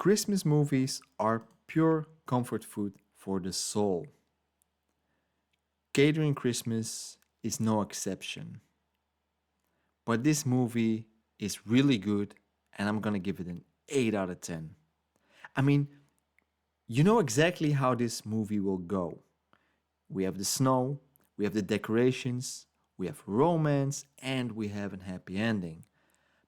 Christmas movies are pure comfort food for the soul. Catering Christmas is no exception. But this movie is really good and I'm gonna give it an 8 out of 10. I mean, you know exactly how this movie will go. We have the snow, we have the decorations, we have romance, and we have a happy ending.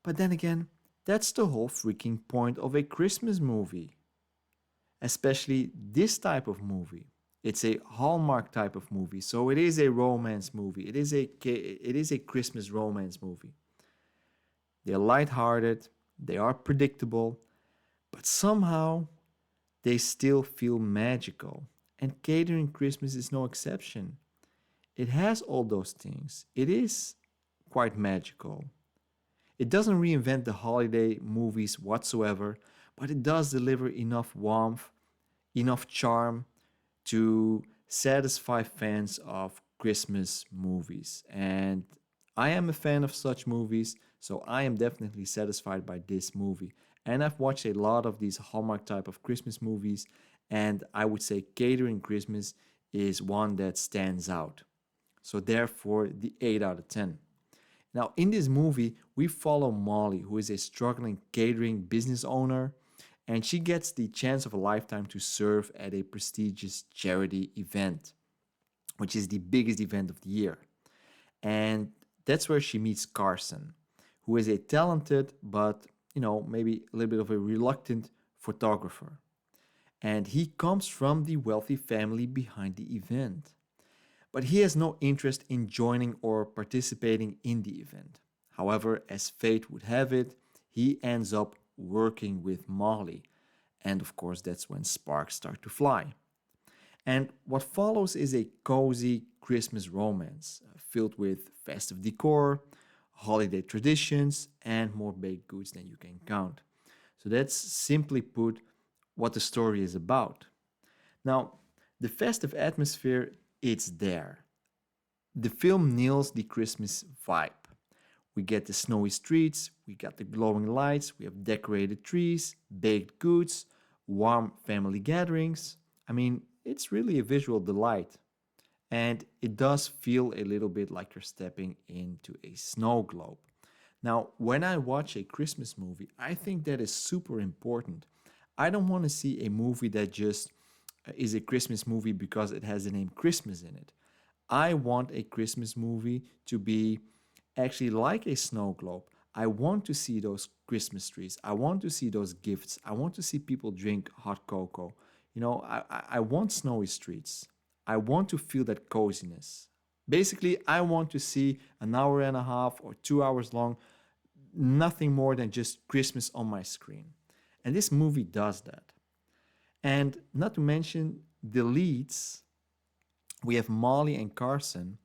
But then again, that's the whole freaking point of a Christmas movie. Especially this type of movie. It's a Hallmark type of movie, so it is a romance movie. It is a Christmas romance movie. They're lighthearted, they are predictable, but somehow they still feel magical. And Catering Christmas is no exception. It has all those things. It is quite magical. It doesn't reinvent the holiday movies whatsoever, but it does deliver enough warmth, enough charm to satisfy fans of Christmas movies. And I am a fan of such movies, so I am definitely satisfied by this movie. And I've watched a lot of these Hallmark type of Christmas movies, and I would say Catering Christmas is one that stands out. So therefore, the 8 out of 10. Now, in this movie, we follow Molly, who is a struggling catering business owner, and she gets the chance of a lifetime to serve at a prestigious charity event, which is the biggest event of the year. And that's where she meets Carson, who is a talented but, maybe a little bit of a reluctant photographer. And he comes from the wealthy family behind the event. But he has no interest in joining or participating in the event. However, as fate would have it, he ends up working with Molly. And of course, that's when sparks start to fly. And what follows is a cozy Christmas romance filled with festive decor, holiday traditions, and more baked goods than you can count. So that's simply put what the story is about. Now, the festive atmosphere, it's there. The film nails the Christmas vibe. We get the snowy streets, we got the glowing lights, we have decorated trees, baked goods, warm family gatherings. I mean, it's really a visual delight. And it does feel a little bit like you're stepping into a snow globe. Now, when I watch a Christmas movie, I think that is super important. I don't want to see a movie that just is a Christmas movie because it has the name Christmas in it. I want a Christmas movie to be actually like a snow globe. I want to see those Christmas trees. I want to see those gifts. I want to see people drink hot cocoa. I want snowy streets. I want to feel that coziness. Basically, I want to see an hour and a half or 2 hours long, nothing more than just Christmas on my screen. And this movie does that. And not to mention the leads, we have Molly and Carson.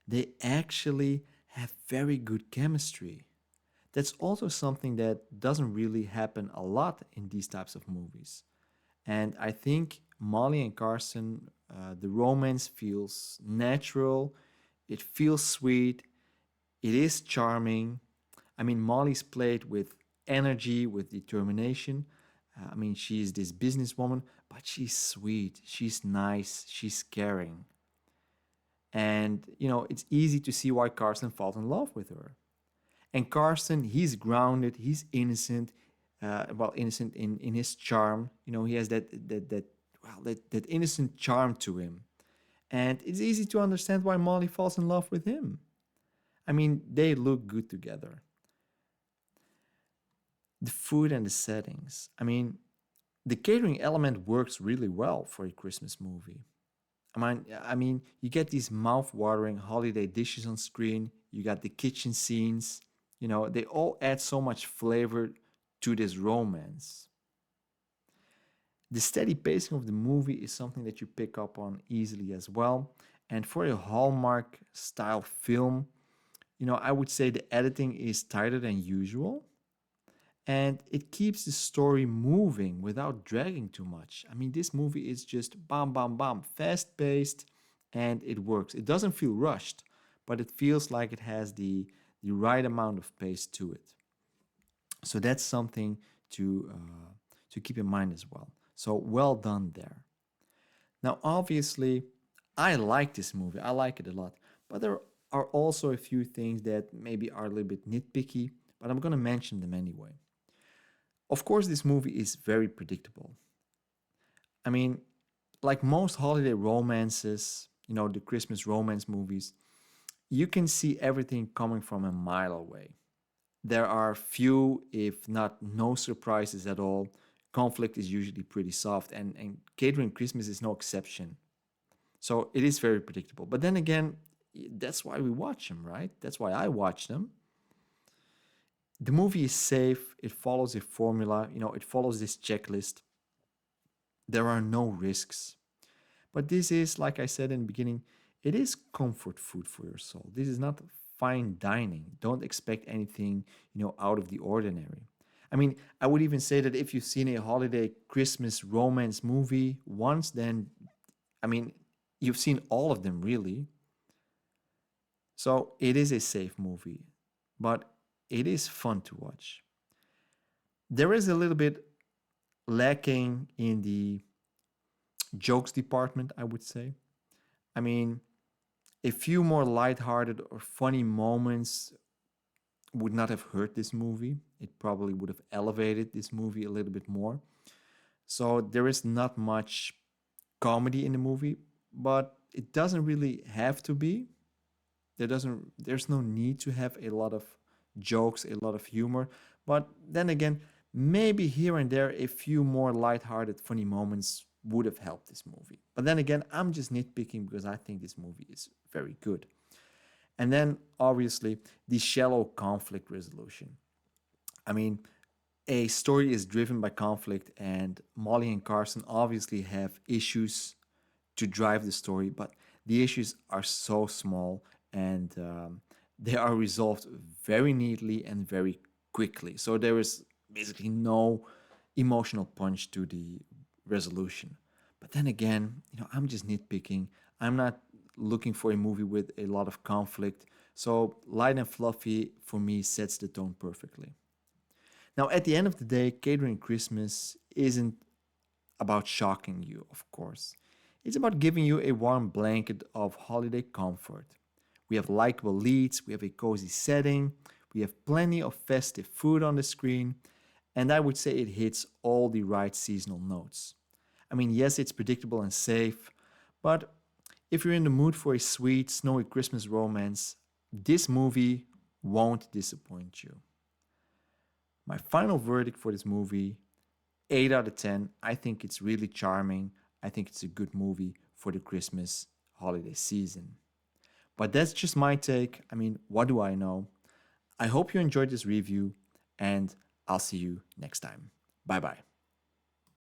They actually have very good chemistry. That's also something that doesn't really happen a lot in these types of movies. And I think Molly and Carson, the romance feels natural, it feels sweet, it is charming. I mean, Molly's played with energy, with determination. I mean, she's this businesswoman, but she's sweet, she's nice, she's caring. And, it's easy to see why Carson falls in love with her. And Carson, he's grounded, he's innocent, innocent in his charm. He has that innocent charm to him. And it's easy to understand why Molly falls in love with him. I mean, they look good together. The food and the settings. I mean, the catering element works really well for a Christmas movie. I mean, you get these mouth-watering holiday dishes on screen. You got the kitchen scenes. They all add so much flavor to this romance. The steady pacing of the movie is something that you pick up on easily as well. And for a Hallmark style film, I would say the editing is tighter than usual and it keeps the story moving without dragging too much. I mean, this movie is just bam, bam, bam, fast paced, and it works. It doesn't feel rushed, but it feels like it has the right amount of pace to it. So that's something to keep in mind as well. So well done there. Now, obviously, I like this movie. I like it a lot. But there are also a few things that maybe are a little bit nitpicky, but I'm going to mention them anyway. Of course, this movie is very predictable. I mean, like most holiday romances, the Christmas romance movies, you can see everything coming from a mile away. There are few, if not no surprises at all. Conflict is usually pretty soft, and Catering Christmas is no exception. So it is very predictable. But then again, that's why we watch them, right? That's why I watch them. The movie is safe. It follows a formula. It follows this checklist. There are no risks. But this is, like I said in the beginning, it is comfort food for your soul. This is not fine dining. Don't expect anything, out of the ordinary. I mean, I would even say that if you've seen a holiday Christmas romance movie once, then, I mean, you've seen all of them really. So it is a safe movie, but it is fun to watch. There is a little bit lacking in the jokes department, I would say. I mean, a few more lighthearted or funny moments would not have hurt this movie. It probably would have elevated this movie a little bit more. So there is not much comedy in the movie, but it doesn't really have to be. There's no need to have a lot of jokes, a lot of humor. But then again, maybe here and there a few more lighthearted, funny moments would have helped this movie. But then again, I'm just nitpicking because I think this movie is very good. And then obviously the shallow conflict resolution. I mean, a story is driven by conflict, and Molly and Carson obviously have issues to drive the story, but the issues are so small, and they are resolved very neatly and very quickly. So there is basically no emotional punch to the resolution. But then again, I'm just nitpicking. I'm not looking for a movie with a lot of conflict. So light and fluffy for me sets the tone perfectly. Now, at the end of the day, Catering Christmas isn't about shocking you, of course. It's about giving you a warm blanket of holiday comfort. We have likable leads, we have a cozy setting, we have plenty of festive food on the screen, and I would say it hits all the right seasonal notes. I mean, yes, it's predictable and safe, but if you're in the mood for a sweet, snowy Christmas romance, this movie won't disappoint you. My final verdict for this movie, 8 out of 10. I think it's really charming. I think it's a good movie for the Christmas holiday season. But that's just my take. I mean, what do I know? I hope you enjoyed this review, and I'll see you next time. Bye bye.